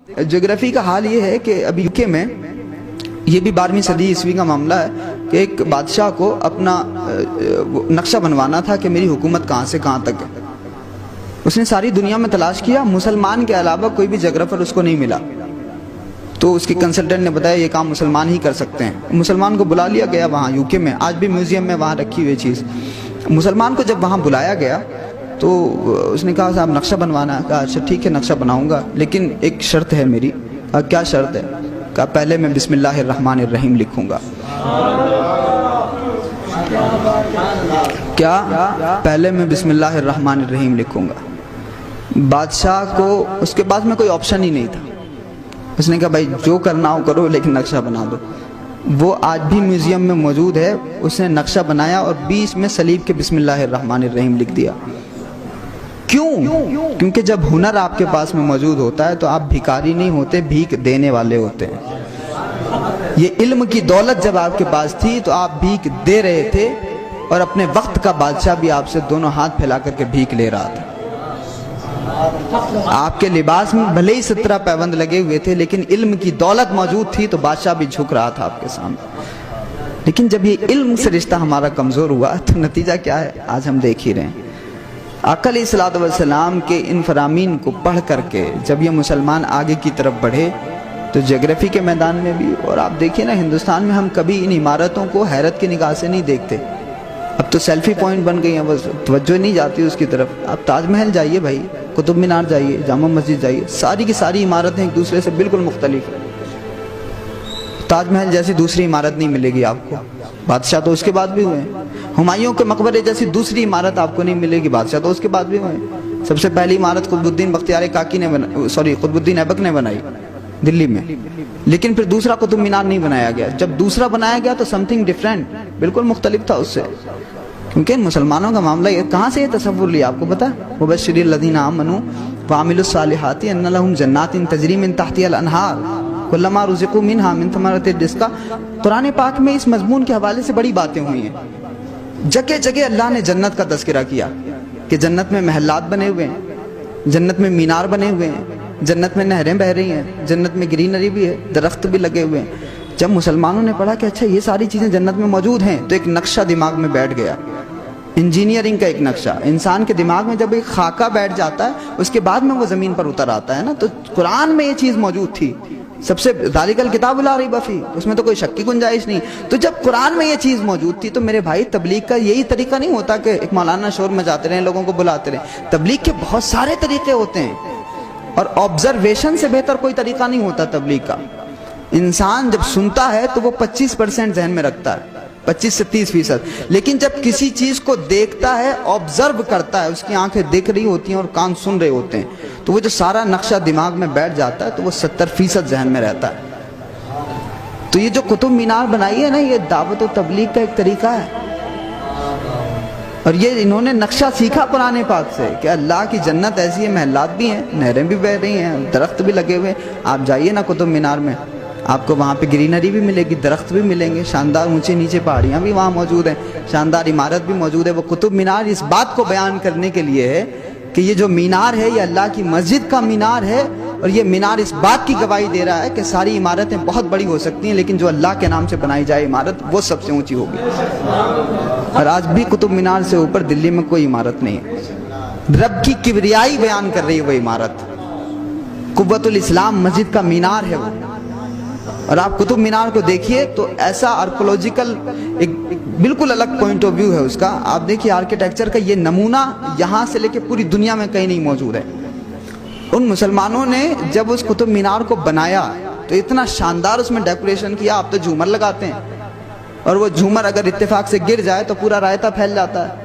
جغرافی کا حال یہ ہے کہ ابھی یوکے میں یہ بھی 12ویں صدی عیسوی کا معاملہ ہے کہ ایک بادشاہ کو اپنا نقشہ بنوانا تھا کہ میری حکومت کہاں سے کہاں تک ہے۔ اس نے ساری دنیا میں تلاش کیا، مسلمان کے علاوہ کوئی بھی جغرافر اس کو نہیں ملا، تو اس کی کنسلٹنٹ نے بتایا یہ کام مسلمان ہی کر سکتے ہیں۔ مسلمان کو بلا لیا گیا وہاں یوکے میں، آج بھی میوزیم میں وہاں رکھی ہوئی چیز۔ مسلمان کو جب وہاں بلایا گیا تو اس نے کہا صاحب نقشہ بنوانا ہے، کہا اچھا ٹھیک ہے نقشہ بناؤں گا، لیکن ایک شرط ہے میری۔ کہا کیا شرط ہے؟ کہا پہلے میں بسم اللہ الرحمن الرحیم لکھوں گا۔ کیا؟ پہلے میں بسم اللہ الرحمن الرحیم لکھوں گا۔ بادشاہ کو اس کے پاس میں کوئی آپشن ہی نہیں تھا، اس نے کہا بھائی جو کرنا ہو کرو لیکن نقشہ بنا دو۔ وہ آج بھی میوزیم میں موجود ہے، اس نے نقشہ بنایا اور بیچ میں صلیب کے بسم اللہ الرحمن الرحیم لکھ دیا۔ کیوں؟ کیونکہ جب ہنر آپ کے پاس میں موجود ہوتا ہے تو آپ بھکاری نہیں ہوتے، بھیک دینے والے ہوتے ہیں۔ یہ علم کی دولت جب آپ کے پاس تھی تو آپ بھیک دے رہے تھے، اور اپنے وقت کا بادشاہ بھی آپ سے دونوں ہاتھ پھیلا کر کے بھیک لے رہا تھا۔ آپ کے لباس میں بھلے ہی 17 پیوند لگے ہوئے تھے، لیکن علم کی دولت موجود تھی تو بادشاہ بھی جھک رہا تھا آپ کے سامنے۔ لیکن جب یہ علم سے رشتہ ہمارا کمزور ہوا تو نتیجہ کیا ہے آج ہم دیکھ ہی رہے ہیں۔ آقا علیہ الصلوۃ والسلام کے ان فرامین کو پڑھ کر کے جب یہ مسلمان آگے کی طرف بڑھے تو جغرافی کے میدان میں بھی، اور آپ دیکھیے نا ہندوستان میں ہم کبھی ان عمارتوں کو حیرت کی نگاہ سے نہیں دیکھتے، اب تو سیلفی پوائنٹ بن گئی ہیں، بس توجہ نہیں جاتی اس کی طرف۔ آپ تاج محل جائیے بھائی، قطب مینار جائیے، جامع مسجد جائیے، ساری کی ساری عمارتیں ایک دوسرے سے بالکل مختلف ہیں۔ تاج محل جیسی دوسری عمارت نہیں ملے گی آپ کو، بادشاہ تو اس کے بعد بھی ہوئے ہیں۔ ہمایوں کے مقبرے جیسی دوسری عمارت آپ کو نہیں ملے گی، بادشاہ تو اس کے بعد بھی ہوئے ہیں۔ سب سے پہلی عمارت قطب الدین بختیار کاکی نے قطب الدین ایبک نے بنائی دلی میں، لیکن پھر دوسرا قطب مینار نہیں بنایا گیا۔ جب دوسرا بنایا گیا تو سم تھنگ ڈفرینٹ، بالکل مختلف تھا اس سے، کیونکہ مسلمانوں کا معاملہ یہ کہاں سے یہ تصور لیا آپ کو پتا؟ وَبَشِّرِ الَّذِينَ آمَنُوا وَعَمِلُوا الصَّالِحَاتِ أَنَّ لَهُمْ جَنَّاتٍ تَجْرِي مِن تَحْتِهَا الْأَنْهَارُ كُلَّمَا رُزِقُوا مِنْهَا مِن ثَمَرَةِ الرِّزْقِ۔ قرآن پاک میں اس مضمون کے حوالے سے بڑی باتیں ہوئی ہیں، جگہ جگہ اللہ نے جنت کا تذکرہ کیا کہ جنت میں محلات بنے ہوئے ہیں، جنت میں مینار بنے ہوئے ہیں، جنت میں نہریں بہہ رہی ہیں، جنت میں گرینری بھی ہے، درخت بھی لگے ہوئے ہیں۔ جب مسلمانوں نے پڑھا کہ اچھا یہ ساری چیزیں جنت میں موجود ہیں تو ایک نقشہ دماغ میں بیٹھ گیا، انجینئرنگ کا ایک نقشہ۔ انسان کے دماغ میں جب ایک خاکہ بیٹھ جاتا ہے اس کے بعد میں وہ زمین پر اتر آتا ہے نا، تو قرآن میں یہ چیز موجود تھی، سب سے ذالک الکتاب لا ریب فیہ، اس میں تو کوئی شک کی گنجائش نہیں۔ تو جب قرآن میں یہ چیز موجود تھی تو میرے بھائی تبلیغ کا یہی طریقہ نہیں ہوتا کہ ایک مولانا شور میں جاتے رہیں لوگوں کو بلاتے رہیں، تبلیغ کے بہت سارے طریقے ہوتے ہیں، اور آبزرویشن سے بہتر کوئی طریقہ نہیں ہوتا تبلیغ کا۔ انسان جب سنتا ہے تو وہ 25% ذہن میں رکھتا ہے، 25 سے 30%، لیکن جب کسی چیز کو دیکھتا ہے، آبزرو کرتا ہے، اس کی آنکھیں دیکھ رہی ہوتی ہیں اور کان سن رہے ہوتے ہیں، تو وہ جو سارا نقشہ دماغ میں بیٹھ جاتا ہے تو وہ 70% ذہن میں رہتا ہے۔ تو یہ جو قطب مینار بنائی ہے نا، یہ دعوت و تبلیغ کا ایک طریقہ ہے، اور یہ انہوں نے نقشہ سیکھا قرآن پاک سے کہ اللہ کی جنت ایسی ہے، محلات بھی ہیں، نہریں بھی بہہ رہی ہیں، درخت بھی لگے ہوئے ہیں۔ آپ جائیے نا قطب مینار میں، آپ کو وہاں پہ گرینری بھی ملے گی، درخت بھی ملیں گے، شاندار اونچے نیچے پہاڑیاں بھی وہاں موجود ہیں، شاندار عمارت بھی موجود ہے۔ وہ قطب مینار اس بات کو بیان کرنے کے لیے ہے کہ یہ جو مینار ہے یہ اللہ کی مسجد کا مینار ہے، اور یہ مینار اس بات کی گواہی دے رہا ہے کہ ساری عمارتیں بہت بڑی ہو سکتی ہیں لیکن جو اللہ کے نام سے بنائی جائے عمارت وہ سب سے اونچی ہوگی۔ اور آج بھی قطب مینار سے اوپر دلی میں کوئی عمارت نہیں ہے۔ رب کی کبریائی بیان کر رہی ہے وہ عمارت، قوت الاسلام مسجد کا مینار ہے وہ۔ اور آپ قطب مینار کو دیکھیے تو ایسا آرکولوجیکل ایک بالکل الگ پوائنٹ آف ویو ہے اس کا۔ آپ دیکھیے آرکیٹیکچر کا یہ نمونہ یہاں سے لے کے پوری دنیا میں کہیں نہیں موجود ہے۔ ان مسلمانوں نے جب اس قطب مینار کو بنایا تو اتنا شاندار اس میں ڈیکوریشن کیا، آپ تو جھومر لگاتے ہیں، اور وہ جھومر اگر اتفاق سے گر جائے تو پورا رائتہ پھیل جاتا ہے،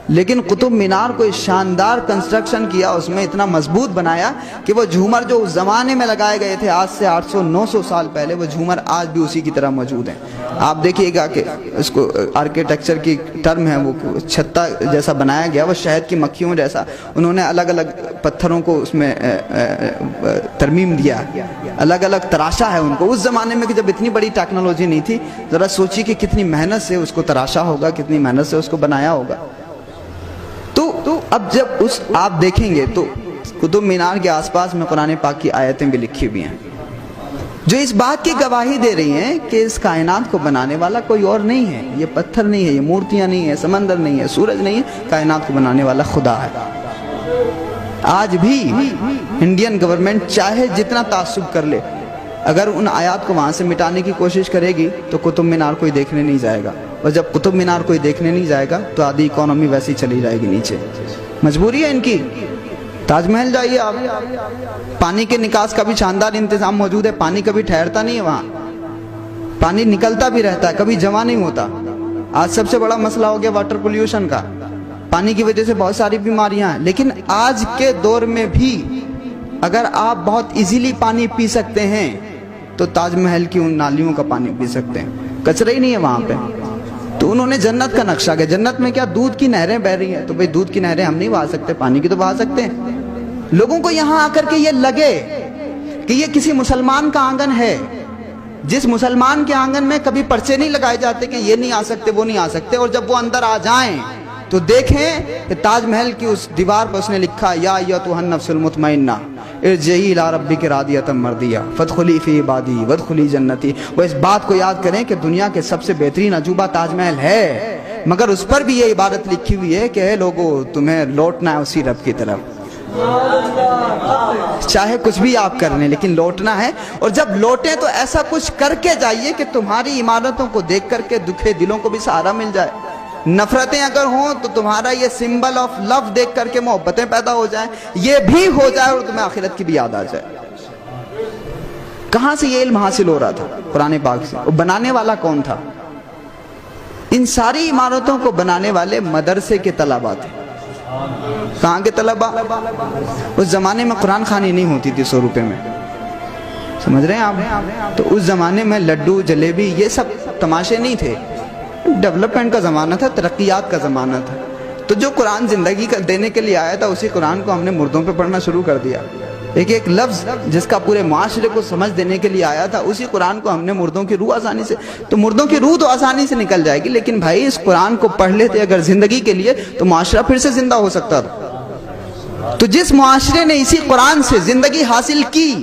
لیکن قطب مینار کو شاندار کنسٹرکشن کیا، اس میں اتنا مضبوط بنایا کہ وہ جھومر جو اس زمانے میں لگائے گئے تھے آج سے 800-900 سال پہلے، وہ جھومر آج بھی اسی کی طرح موجود ہیں۔ آپ دیکھیے گا کہ اس کو آرکیٹیکچر کی ٹرم ہے، وہ چھتا جیسا بنایا گیا، وہ شہد کی مکھیوں جیسا، انہوں نے الگ الگ پتھروں کو اس میں ترمیم دیا، الگ الگ تراشا ہے ان کو۔ اس زمانے میں کہ جب اتنی بڑی ٹیکنالوجی نہیں تھی، ذرا سوچیے کہ کتنی محنت سے اس کو تراشا ہوگا، کتنی محنت سے اس کو بنایا ہوگا۔ تو اب جب آپ دیکھیں گے تو قطب مینار کے آس پاس میں قرآن پاک کی آیتیں بھی لکھی ہوئی ہیں جو اس بات کی گواہی دے رہی ہیں کہ اس کائنات کو بنانے والا کوئی اور نہیں ہے، یہ پتھر نہیں ہے، یہ مورتیاں نہیں ہے، سمندر نہیں ہے، سورج نہیں ہے، کائنات کو بنانے والا خدا ہے۔ آج بھی انڈین گورنمنٹ چاہے جتنا تعصب کر لے، اگر ان آیات کو وہاں سے مٹانے کی کوشش کرے گی تو قطب مینار کوئی دیکھنے نہیں جائے گا، اور جب قطب مینار کوئی دیکھنے نہیں جائے گا تو آدھی اکانومی ویسی چلی جائے گی نیچے۔ مجبوری ہے ان کی۔ تاج محل جائیے آپ، پانی کے نکاس کا بھی شاندار انتظام موجود ہے، پانی کبھی ٹھہرتا نہیں ہے وہاں، پانی نکلتا بھی رہتا ہے، کبھی جمع نہیں ہوتا۔ آج سب سے بڑا مسئلہ ہو گیا واٹر پولیوشن کا، پانی کی وجہ سے بہت ساری بیماریاں ہیں، لیکن آج کے دور میں بھی اگر آپ بہت ایزیلی پانی پی سکتے ہیں تو تاج محل کی ان نالیوں کا پانی پی سکتے ہیں، کچرا ہی نہیں ہے وہاں پہ۔ تو انہوں نے جنت کا نقشہ کیا، جنت میں کیا دودھ کی نہریں بہ رہی ہیں، تو بھئی دودھ کی نہریں ہم نہیں بہا سکتے، پانی کی تو بہا سکتے ہیں۔ لوگوں کو یہاں آ کر کے یہ لگے کہ یہ کسی مسلمان کا آنگن ہے، جس مسلمان کے آنگن میں کبھی پرچے نہیں لگائے جاتے کہ یہ نہیں آ سکتے وہ نہیں آ سکتے، اور جب وہ اندر آ جائیں تو دیکھیں کہ تاج محل کی اس دیوار پر اس نے لکھا یا ایتھا النفس المطمئنہ ارجعی الی ربک راضیۃ مرضیہ فادخلی فی عبادی وادخلی جنتی۔ وہ اس بات کو یاد کریں کہ دنیا کے سب سے بہترین عجوبہ تاج محل ہے، مگر اس پر بھی یہ عبارت لکھی ہوئی ہے کہ اے لوگو تمہیں لوٹنا ہے اسی رب کی طرف، چاہے کچھ بھی آپ کر لیں لیکن لوٹنا ہے، اور جب لوٹیں تو ایسا کچھ کر کے جائیے کہ تمہاری عمارتوں کو دیکھ کر کے دکھے دلوں کو بھی سہارا مل جائے، نفرتیں اگر ہوں تو تمہارا یہ سمبل آف لو دیکھ کر کے محبتیں پیدا ہو جائیں، یہ بھی ہو جائے اور تمہیں آخرت کی بھی یاد آ جائے۔ کہاں سے یہ علم حاصل ہو رہا تھا؟ قرآن پاک سے۔ اور بنانے والا کون تھا؟ ان ساری عمارتوں کو بنانے والے مدرسے کے طلباء تھے۔ کہاں کے طلباء؟ اس زمانے میں قرآن خوانی نہیں ہوتی تھی 100 روپے میں، سمجھ رہے ہیں آپ؟ تو اس زمانے میں لڈو جلیبی یہ سب تماشے نہیں تھے، ڈیولپمنٹ کا زمانہ تھا، ترقیات کا زمانہ تھا۔ تو جو قرآن زندگی دینے کے لیے آیا تھا اسی قرآن کو ہم نے مردوں پہ پڑھنا شروع کر دیا۔ ایک لفظ جس کا پورے معاشرے کو سمجھ دینے کے لیے آیا تھا اسی قرآن کو ہم نے مردوں کی روح آسانی سے، تو مردوں کی روح تو آسانی سے نکل جائے گی، لیکن بھائی اس قرآن کو پڑھ لیتے اگر زندگی کے لیے تو معاشرہ پھر سے زندہ ہو سکتا تھا۔ تو جس معاشرے نے اسی قرآن سے زندگی حاصل کی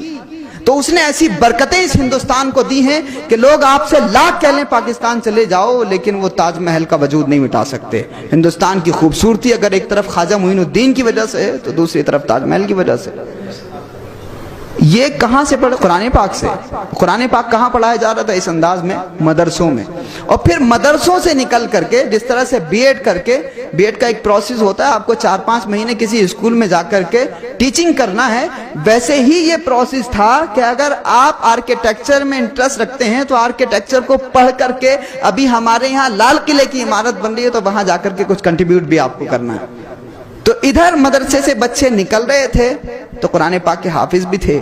تو اس نے ایسی برکتیں اس ہندوستان کو دی ہیں کہ لوگ آپ سے لاکھ کہہ لیں پاکستان چلے جاؤ لیکن وہ تاج محل کا وجود نہیں مٹا سکتے۔ ہندوستان کی خوبصورتی اگر ایک طرف خواجہ معین الدین کی وجہ سے ہے تو دوسری طرف تاج محل کی وجہ سے۔ یہ کہاں سے پڑھا؟ قرآن پاک سے۔ قرآن پاک کہاں پڑھایا جا رہا تھا اس انداز میں؟ مدرسوں میں۔ اور پھر مدرسوں سے نکل کر کے جس طرح سے بی ایڈ کر کے، بی ایڈ کا ایک پروسیس ہوتا ہے، آپ کو 4-5 مہینے کسی اسکول میں جا کر کے ٹیچنگ کرنا ہے، ویسے ہی یہ پروسیس تھا کہ اگر آپ آرکیٹیکچر میں انٹرسٹ رکھتے ہیں تو آرکیٹیکچر کو پڑھ کر کے، ابھی ہمارے یہاں لال قلعے کی عمارت بن رہی ہے تو وہاں جا کر کے کچھ کنٹریبیوٹ بھی آپ کو کرنا ہے۔ تو ادھر مدرسے سے بچے نکل رہے تھے تو قرآن پاک کے حافظ بھی تھے،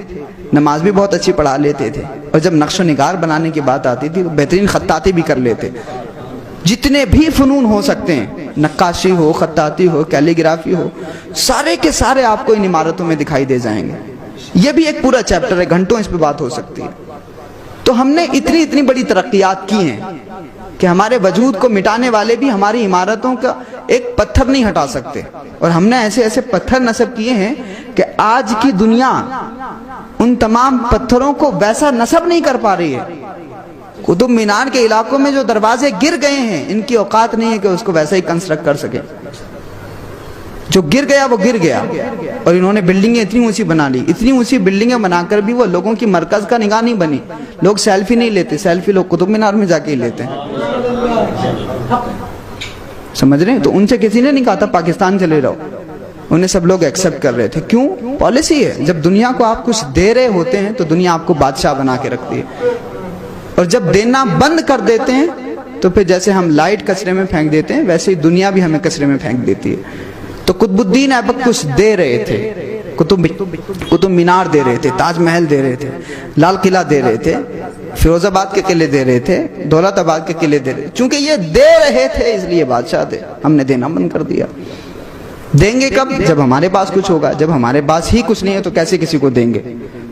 نماز بھی بہت اچھی پڑھا لیتے تھے، اور جب نقش و نگار بنانے کی بات آتی تھی بہترین خطاطی بھی کر لیتے۔ جتنے بھی فنون ہو سکتے ہیں، نقاشی ہو، خطاطی ہو، کیلیگرافی ہو، سارے کے سارے آپ کو ان عمارتوں میں دکھائی دے جائیں گے۔ یہ بھی ایک پورا چیپٹر ہے، گھنٹوں اس پہ بات ہو سکتی ہے۔ تو ہم نے اتنی بڑی ترقیات کی ہیں کہ ہمارے وجود کو مٹانے والے بھی ہماری عمارتوں کا ایک پتھر نہیں ہٹا سکتے، اور ہم نے ایسے پتھر نصب کیے ہیں کہ آج کی دنیا ان تمام پتھروں کو ویسا نصب نہیں کر پا رہی ہے۔ قطب مینار کے علاقوں میں جو دروازے گر گئے ہیں ان کی اوقات نہیں ہے کہ اس کو ویسا ہی کنسٹرکٹ کر سکے۔ جو گر گیا وہ گر گیا، اور انہوں نے بلڈنگیں اتنی اونچی بنا لی، اتنی اونچی بلڈنگیں بنا کر بھی وہ لوگوں کی مرکز کا نگاہ نہیں بنی۔ لوگ سیلفی نہیں لیتے، سیلفی لوگ قطب مینار میں جا کے ہی لیتے ہیں، سمجھ رہے ہیں؟ تو ان سے کسی نے نہیں کہا تھا پاکستان چلے رہو، انہیں سب لوگ ایکسپٹ کر رہے تھے۔ کیوں؟ پالیسی ہے، جب دنیا کو آپ کچھ دے رہے ہوتے ہیں تو دنیا آپ کو بادشاہ بنا کے رکھتی ہے، اور جب دینا بند کر دیتے ہیں تو پھر جیسے ہم لائٹ کچرے میں پھینک دیتے ہیں ویسے ہی دنیا بھی ہمیں کچرے میں پھینک دیتی ہے۔ تو قطب الدین ایبک کچھ دے رہے تھے، قطب مینار دے رہے تھے، تاج محل دے رہے تھے، لال قلعہ دے رہے تھے، فیروز آباد کے قلعے دے رہے تھے، دولت آباد کے قلعے دے رہے تھے، چونکہ یہ دے رہے تھے اس لیے بادشاہ تھے، ہم نے دینا بند کر دیا۔ دیں گے کب؟ جب ہمارے پاس کچھ ہوگا، جب ہمارے پاس ہی کچھ نہیں ہے تو کیسے کسی کو دیں گے؟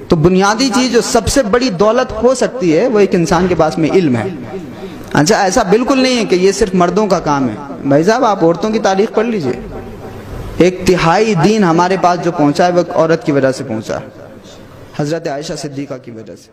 تو بنیادی چیز جو سب سے بڑی دولت ہو سکتی ہے وہ ایک انسان کے پاس میں علم ہے۔ اچھا ایسا بالکل نہیں ہے کہ یہ صرف مردوں کا کام ہے، بھائی صاحب آپ عورتوں کی تاریخ پڑھ لیجئے، ایک تہائی دین ہمارے پاس جو پہنچا ہے وہ ایک عورت کی وجہ سے پہنچا ہے، حضرت عائشہ صدیقہ کی وجہ سے۔